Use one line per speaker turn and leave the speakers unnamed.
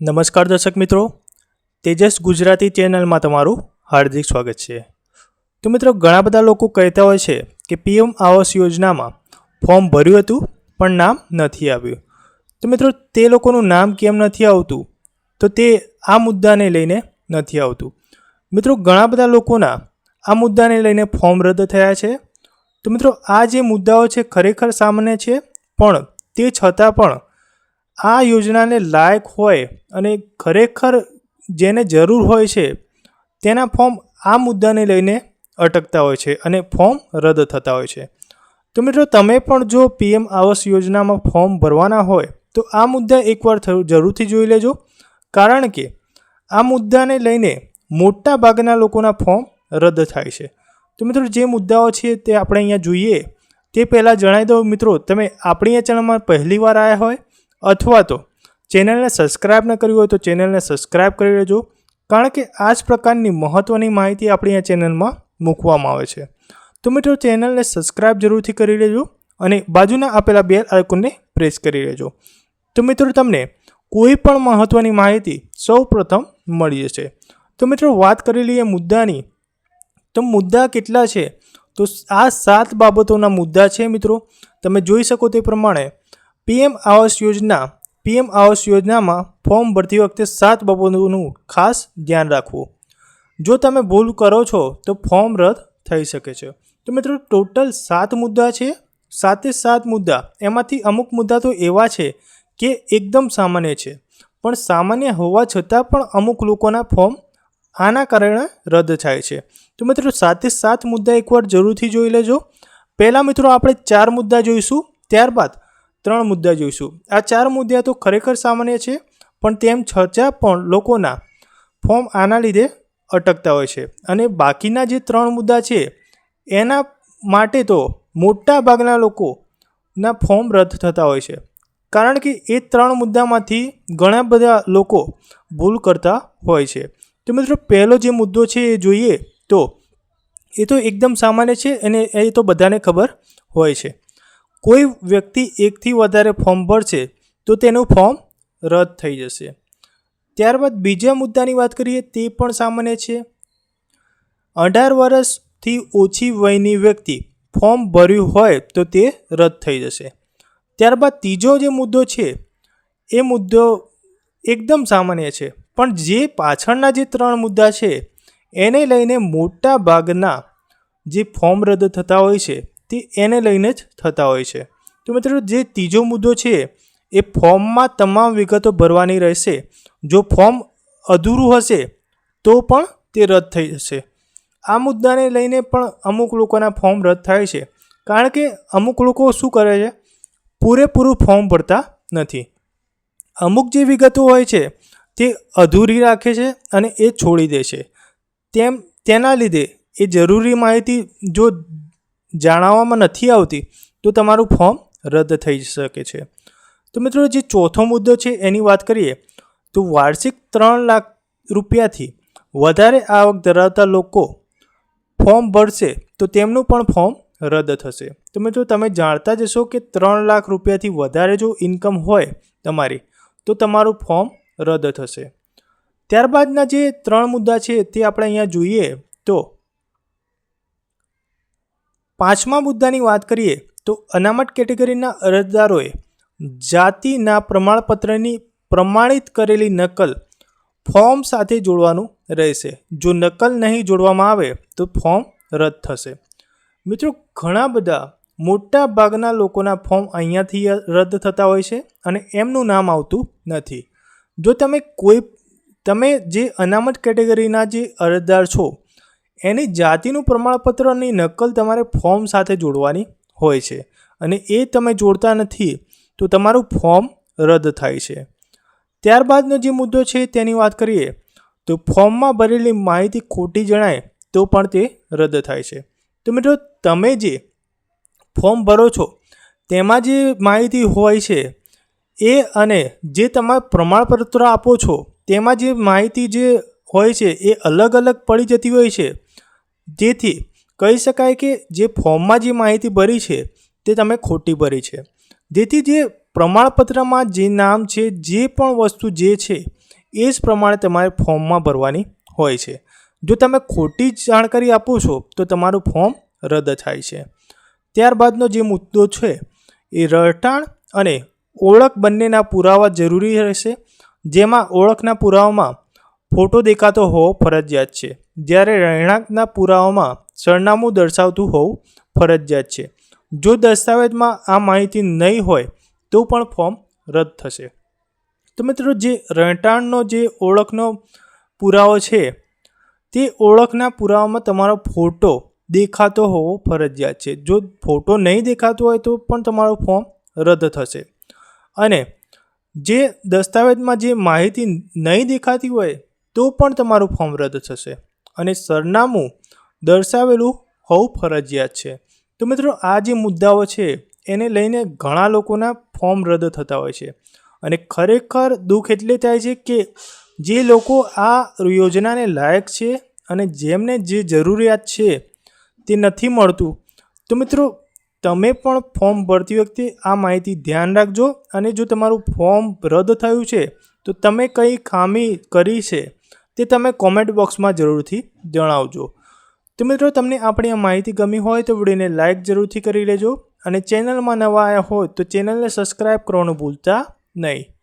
નમસ્કાર દર્શક મિત્રો, તેજસ ગુજરાતી ચેનલમાં તમારું હાર્દિક સ્વાગત છે। તો મિત્રો, ઘણા બધા લોકો કહેતા હોય છે કે પીએમ આવાસ યોજનામાં ફોર્મ ભર્યું હતું પણ નામ નથી આવ્યું। તો મિત્રો, તે લોકોનું નામ કેમ નથી આવતું, તો તે આ મુદ્દાને લઈને નથી આવતું। મિત્રો, ઘણા બધા લોકોના આ મુદ્દાને લઈને ફોર્મ રદ થયા છે। તો મિત્રો, આ જે મુદ્દાઓ છે ખરેખર સામાન્ય છે, પણ તે છતાં પણ આ યોજનાને લાયક હોય અને ખરેખર જેને જરૂર હોય છે તેના ફોર્મ આ મુદ્દાને લઈને અટકતા હોય છે અને ફોર્મ રદ થતા હોય છે। તો મિત્રો, તમે પણ જો પીએમ આવાસ યોજનામાં ફોર્મ ભરવાના હોય તો આ મુદ્દા એકવાર જરૂરથી જોઈ લેજો, કારણ કે આ મુદ્દાને લઈને મોટા ભાગના લોકોના ફોર્મ રદ થાય છે। તો મિત્રો, જે મુદ્દાઓ છે તે આપણે અહીંયા જોઈએ તે પહેલાં જણાવી દઉં મિત્રો, તમે આપણી આ ચેનલમાં પહેલી વાર આવ્યા હોય અથવા તો ચેનલને સબસ્ક્રાઈબ ન કરી હોય તો ચેનલને સબસ્ક્રાઈબ કરી લેજો, કારણ કે આ જ પ્રકારની મહત્ત્વની માહિતી આપણી આ ચેનલમાં મૂકવામાં આવે છે। તો મિત્રો, ચેનલને સબસ્ક્રાઈબ જરૂરથી કરી લેજો અને બાજુના આપેલા બેલ આઇકોનને પ્રેસ કરી લેજો। તો મિત્રો, તમને કોઈ પણ મહત્ત્વની માહિતી સૌ પ્રથમ મળી જશે। તો મિત્રો, વાત કરી લઈએ મુદ્દાની, તો મુદ્દા કેટલા છે, તો આ 7 બાબતોના મુદ્દા છે। મિત્રો, તમે જોઈ શકો તે પ્રમાણે પીએમ આવાસ યોજનામાં ફોર્મ ભરતી વખતે 7 બાબતોનું ખાસ ધ્યાન રાખવું। જો તમે ભૂલ કરો છો તો ફોર્મ રદ થઈ શકે છે। તો મિત્રો, ટોટલ 7 મુદ્દા છે। 7 મુદ્દા, એમાંથી અમુક મુદ્દા તો એવા છે કે એકદમ સામાન્ય છે, પણ સામાન્ય હોવા છતાં પણ અમુક લોકોના ફોર્મ આના કારણે રદ થાય છે। તો મિત્રો, 7 મુદ્દા એકવાર જરૂરથી જોઈ લેજો। પહેલાં મિત્રો, આપણે 4 મુદ્દા જોઈશું, ત્યારબાદ 3 મુદ્દા જોઈશું। આ 4 મુદ્દા તો ખરેખર સામાન્ય છે, પણ તેમ છતાં પણ લોકોના ફોર્મ આના લીધે અટકતા હોય છે, અને બાકીના જે 3 મુદ્દા છે એના માટે તો મોટા ભાગના લોકોના ફોર્મ રદ થતા હોય છે, કારણ કે એ 3 મુદ્દામાંથી ઘણા બધા લોકો ભૂલ કરતા હોય છે। તો મિત્રો, પહેલો જે મુદ્દો છે એ જોઈએ તો એ તો એકદમ સામાન્ય છે અને એ તો બધાને ખબર હોય છે। કોઈ વ્યક્તિ એકથી વધારે ફોર્મ ભરશે તો તેનું ફોર્મ રદ થઈ જશે। ત્યારબાદ બીજા મુદ્દાની વાત કરીએ, તે પણ સામાન્ય છે। 18 વર્ષથી ઓછી વયની વ્યક્તિ ફોર્મ ભર્યું હોય તો તે રદ થઈ જશે। ત્યારબાદ ત્રીજો જે મુદ્દો છે એ મુદ્દો એકદમ સામાન્ય છે, પણ જે પાછળના જે 3 મુદ્દા છે એને લઈને મોટા ભાગના જે ફોર્મ રદ થતા હોય છે તે એને લઈને જ થતા હોય છે। તો મિત્રો, જે ત્રીજો મુદ્દો છે એ ફોર્મમાં તમામ વિગતો ભરવાની રહેશે। જો ફોર્મ અધૂરું હશે તો પણ તે રદ થઈ જશે। આ મુદ્દાને લઈને પણ અમુક લોકોના ફોર્મ રદ થાય છે, કારણ કે અમુક લોકો શું કરે છે, પૂરેપૂરું ફોર્મ ભરતા નથી। અમુક જે વિગતો હોય છે તે અધૂરી રાખે છે અને એ છોડી દે છે। તેના લીધે એ જરૂરી માહિતી જો જાણવામાં નથી આવતી તો તમારું ફોર્મ રદ થઈ શકે છે। તો મિત્રો, જે ચોથો મુદ્દો છે એની વાત કરીએ તો વાર્ષિક 3 લાખ રૂપિયાથી વધારે આવક ધરાવતા લોકો ફોર્મ ભરશે તો તેમનું પણ ફોર્મ રદ થશે। તો મિત્રો, તમે જાણતા જશો કે 3 લાખ રૂપિયાથી વધારે જો ઇન્કમ હોય તમારી તો તમારું ફોર્મ રદ થશે। ત્યારબાદના જે 3 મુદ્દા છે તે આપણે અહીંયા જોઈએ તો 5મા મુદ્દાની વાત કરીએ તો અનામત કેટેગરીના અરજદારોએ જાતિના પ્રમાણપત્રની પ્રમાણિત કરેલી નકલ ફોર્મ સાથે જોડવાનું રહેશે। જો નકલ નહીં જોડવામાં આવે તો ફોર્મ રદ થશે। મિત્રો, ઘણા બધા મોટા ભાગના લોકોના ફોર્મ અહીંયાથી રદ થતા હોય છે અને એમનું નામ આવતું નથી। જો તમે જે અનામત કેટેગરીના જે અરજદાર છો એની જાતિનું પ્રમાણપત્રની નકલ તમારે ફોર્મ સાથે જોડવાની હોય છે, અને એ તમે જોડતા નથી તો તમારું ફોર્મ રદ થાય છે। ત્યારબાદનો જે મુદ્દો છે તેની વાત કરીએ તો ફોર્મમાં ભરેલી માહિતી ખોટી જણાય તો પણ તે રદ થાય છે। તો મિત્રો, તમે જે ફોર્મ ભરો છો તેમાં જે માહિતી હોય છે એ અને જે તમે પ્રમાણપત્ર આપો છો તેમાં જે માહિતી જે હોય છે એ અલગ અલગ પડી જતી હોય છે, જેથી કહી શકાય કે જે ફોર્મમાં જે માહિતી ભરી છે તે તમે ખોટી ભરી છે। જેથી જે પ્રમાણપત્રમાં જે નામ છે, જે પણ વસ્તુ જે છે એ જ પ્રમાણે તમારે ફોર્મમાં ભરવાની હોય છે. જો તમે ખોટી જાણકારી આપો છો તો તમારું ફોર્મ રદ થાય છે. ત્યારબાદનો જે મુદ્દો છે એ રહેઠાણ અને ઓળખ બંનેના પુરાવા જરૂરી રહેશે. જેમાં ઓળખના પુરાવામાં ફોટો દેખાતો હોવો ફરજિયાત છે, જ્યારે રહેણાંકના પુરાવામાં સરનામું દર્શાવતું હોવું ફરજિયાત છે. જો દસ્તાવેજમાં આ માહિતી નહીં હોય તો પણ ફોર્મ રદ થશે. તો મિત્રો, જે રહેઠાણનો જે ઓળખનો પુરાવો છે તે ઓળખના પુરાવામાં તમારો ફોટો દેખાતો હોવો ફરજિયાત છે. જો ફોટો નહીં દેખાતો હોય તો પણ તમારું ફોર્મ રદ થશે. અને જે દસ્તાવેજમાં જે માહિતી નહીં દેખાતી હોય તો પણ તમારું ફોર્મ રદ થશે. અને સરનામું દર્શાવેલું હોવું ફરજિયાત છે. તો મિત્રો, આ જે મુદ્દાઓ છે એને લઈને ઘણા લોકોના ફોર્મ રદ થતા હોય છે. અને ખરેખર દુઃખ એટલે થાય છે કે જે લોકો આ યોજનાને લાયક છે અને જેમને જે જરૂરિયાત છે તે નથી મળતું. તો મિત્રો, તમે પણ ફોર્મ ભરતી વખતે આ માહિતી ધ્યાન રાખજો. અને જો તમારું ફોર્મ રદ થયું છે તો તમે કઈ ખામી કરી છે તે તમે કોમેન્ટ બોક્સમાં જરૂરથી જણાવજો. તો મિત્રો, તમને આપણી આ માહિતી ગમી હોય તો વિડીયોને લાઇક જરૂરથી કરી લેજો. અને ચેનલમાં નવા આવ્યા હોય તો ચેનલને સબસ્ક્રાઈબ કરવાનું ભૂલતા નહીં.